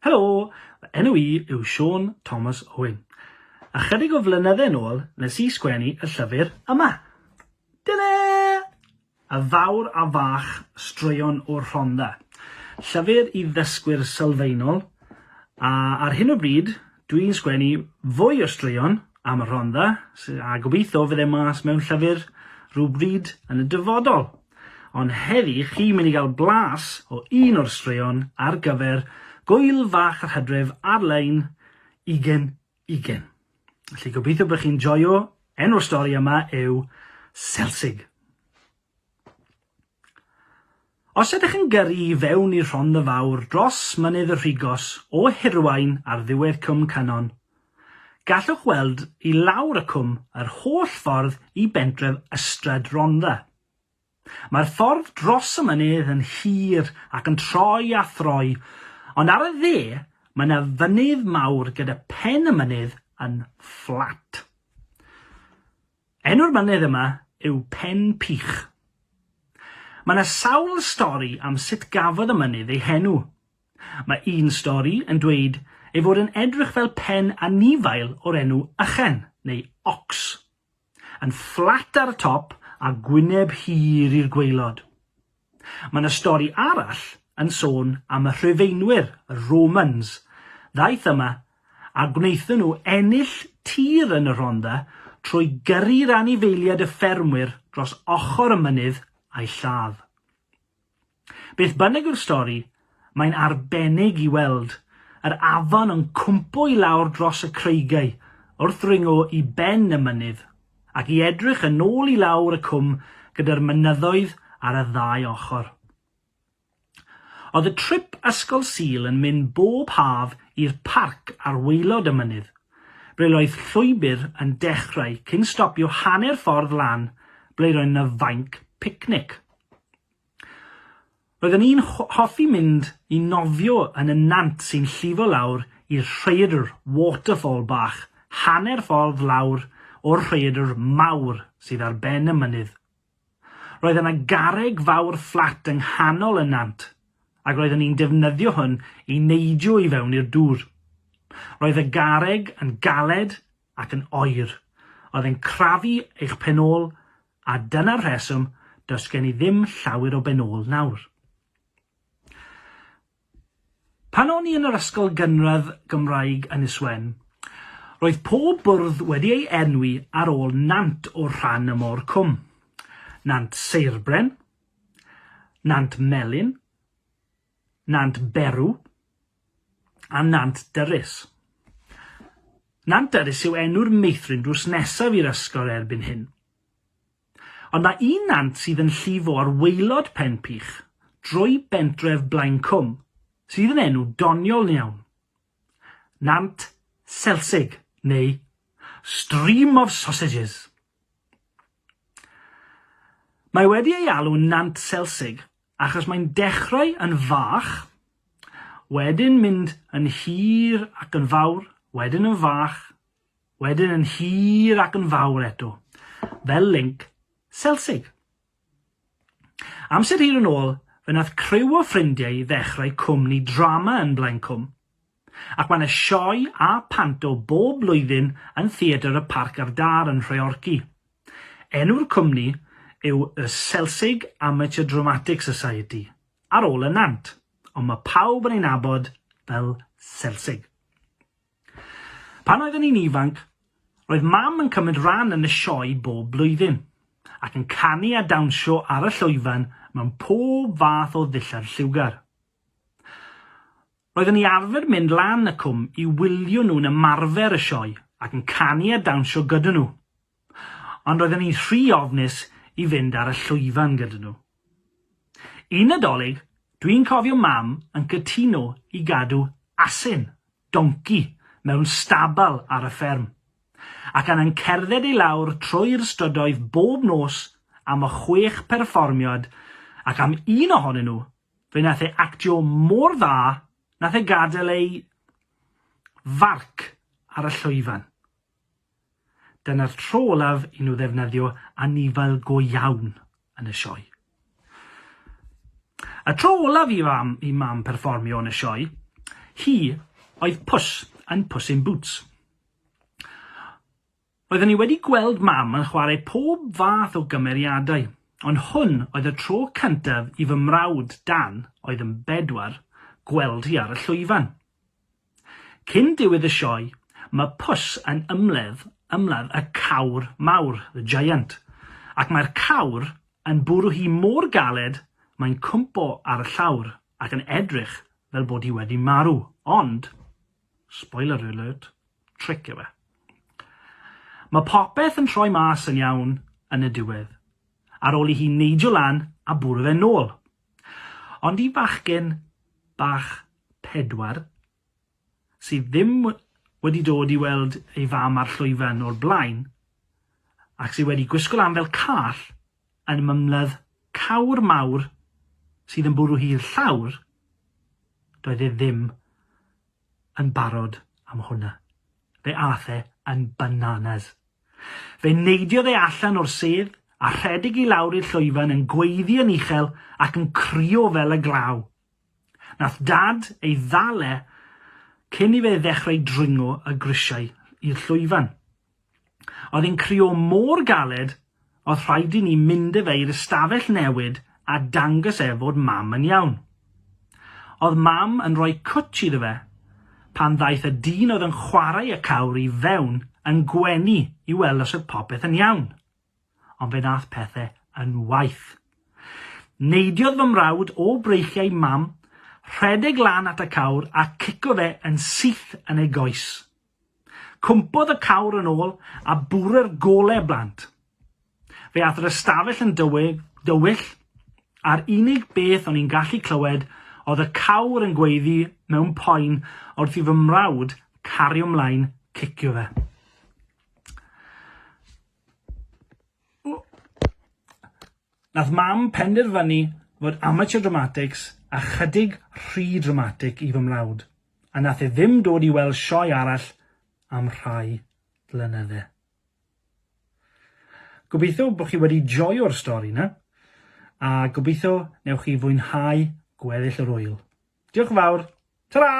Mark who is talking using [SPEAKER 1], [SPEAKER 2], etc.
[SPEAKER 1] Helo, enw I yw Siôn Tomos Owen. A chydig o flynyddau nôl nes I sgwennu y llyfr yma. Dyna! Y fawr a fach straeon o'r Rhondda. Llyfr I ddysgwyr sylfaenol. A ar hyn o bryd, dwi'n sgwennu fwy o straeon am y Rhondda, a gobeithio fydde mas mewn llyfr rhywbryd yn y dyfodol. Ond heddi chi'n mynd I gael blas o un o'r straeon ar gyfer Gŵyl Fach yr Hydref ar-lein 2020. Felly gobeithio bod chi'n joio. Enw'r stori yma yw Celsig. Os ydych chi'n gyrru I fewn i'r Rhondda Fawr dros mynydd y Rhugos o Hirwaun ar ddiwedd Cwm Cynon, gallwch weld I lawr y cwm yr holl ffordd I bentref Ystrad Rhondda. Mae'r ffordd dros y mynydd yn hir ac yn troi a throi, ond ar y dde, mae yna fynydd mawr gyda pen y mynydd yn fflat. Enw'r mynydd yma yw Pen Pich. Mae yna sawl stori am sut gafodd y mynydd ei henw. Mae un stori yn dweud ei fod yn edrych fel pen anifail o'r enw Ychen, neu Ox, yn fflat ar y top a gwyneb hir i'r gwaelod. Mae yna stori arall yn sôn am y Rhufeinwyr, y Romans, ddaeth yma a gwnaethon nhw ennill tir yn y Rhondda trwy gyrru'r anifeiliaid y ffermwyr dros ochr y mynydd a'i lladd. Beth bynnag yw'r stori, mae'n arbennig I weld yr afon yn cwmpo I lawr dros y creigiau wrth ringo I ben y mynydd ac I edrych yn ôl I lawr y cwm gyda'r mynyddoedd ar y ddau ochr. Oedd y trip ysgol Sul yn mynd bob haf i'r parc ar waelod y mynydd, ble oedd llwybr yn dechrau cyn stopio hanner ffordd lan ble roedd yna fainc picnic. Roedden ni'n hoffi mynd I nofio yn y nant sy'n llifo lawr i'r rhaeadr waterfall bach hanner ffordd lawr o'r rhaeadr mawr sydd ar ben y mynydd. Roedd yna garreg fawr fflat yng nghanol y nant, ac roedden ni'n defnyddio hwn I neidio I fewn i'r dŵr. Roedd y garreg yn galed ac yn oer. Oedd e'n crafu eich penôl, a dyna'r rheswm does gen I ddim llawer o benôl nawr. Pan o'n I yn yr ysgol gynradd Gymraeg yn Yswen, roedd pob bwrdd wedi ei enwi ar ôl nant o'r rhan y môr cwm. Nant Seirbren, Nant Melyn, Nant Berw a Nant Dyrys. Nant Dyrys yw enw'r meithrin drws nesaf i'r ysgol erbyn hyn. Ond mae un nant sydd yn llifo ar waelod Pen Pich drwy bentref Blaen Cwm sydd yn enw doniol iawn. Nant Celsig, neu Stream of Sausages. Mae wedi ei alw'n Nant Celsig achos mae'n dechrau yn fach, wedyn mynd yn hir ac yn fawr, wedyn yn fach, wedyn yn hir ac yn fawr eto, fel link Celsig. Amser hir yn ôl, fe nath criw o ffrindiau ddechrau cwmni drama yn Blaen Cwm, ac mae yna sioe a panto bob blwyddyn yn theatr y Parc ar Dar yn Nhreorci. Enw'r cwmni yw y Celsig Amateur Dramatic Society, ar ôl y nant, ond mae pawb yn ei nabod fel Celsig. Pan oeddwn i'n ifanc, roedd mam yn cymryd ran yn y sioe bob blwyddyn, ac yn canu a dawnsio ar y llwyfan mewn pob fath o ddillad lliwgar. Roeddwn i arfer mynd lan y cwm I wylio nhw'n ymarfer y sioe ac yn canu a dawnsio gyda nhw, ond roeddwn i'n rhy ofnus I fynd ar y llwyfan gyda nhw. Un Nadolig, dwi'n cofio mam yn cytuno I gadw asyn, donci, mewn stabal ar y fferm, ac yn cerdded I lawr trwy'r strydoedd bob nos am y 6 perfformiad, ac am un ohonyn nhw, fe nath e actio mor dda, nath e gadael ei farc ar y llwyfan. Dyna'r tro olaf I nhw ddefnyddio anifail go iawn yn y sioe. Y tro olaf I mam perfformio yn y sioe, Hi oedd Puss yn Puss in Boots. Roeddwn ni wedi gweld mam yn chwarae pob fath o gymeriadau, ond hwn oedd y tro cyntaf i fy mrawd Dan, oedd yn 4, gweld hi ar y llwyfan. Cyn diwedd y sioe, mae Puss yn ymladd y cawr mawr, the giant, ac mae'r cawr yn bwrw hi mor galed mae'n cwmpo ar y llawr ac yn edrych fel bod hi wedi marw, ond, spoiler alert, tric yw e. Mae popeth yn troi mas yn iawn yn y diwedd, ar ôl i hi neidio lan a bwrw fe nôl. Ond i fachgen bach 4, sydd ddim wedi dod i weld ei fam ar llwyfan o'r blaen, ac sydd wedi gwisgo lan fel call yn ymladd cawr mawr sydd yn bwrw hi'r llawr, doedd e ddim yn barod am hwnna. Fe ath e yn bananas. Fe neidiodd e allan o'r sedd a rhedeg i lawr i'r llwyfan yn gweiddi yn uchel ac yn crio fel y glaw. Nath Dad ei ddal cyn i fe ddechrau dringo y grisiau i'r llwyfan. Oedd e'n crio mor galed, oedd rhaid i ni mynd â fe i'r ystafell newid a dangos e fod mam yn iawn. Oedd mam yn rhoi cwtsh iddo fe pan ddaeth y dyn oedd yn chwarae y cawr i fewn yn gwenu i weld os oedd popeth yn iawn. Ond fe nath pethau yn waith. Neidiodd fy mrawd o breichiau mam, rhedeg lan at y cawr a cico fe yn syth yn ei goes. Cwmpodd y cawr yn ôl a bwrw'r golau blant. Fe ath yr ystafell yn dywyll, a'r unig beth o'n i'n gallu clywed oedd y cawr yn gweiddi mewn poen wrth i fy mrawd cario mlaen cicio fe. Nath mam penderfynu fod amateur dramatics a chydig rhy dramatic i fy mrawd, a nath e ddim dod i weld sioe arall am rhai blynydde. Gobeithio bod chi wedi joio'r stori na, a gobeithio newch chi fwynhau gweddill yr wyl. Diolch yn fawr. Ta-ra!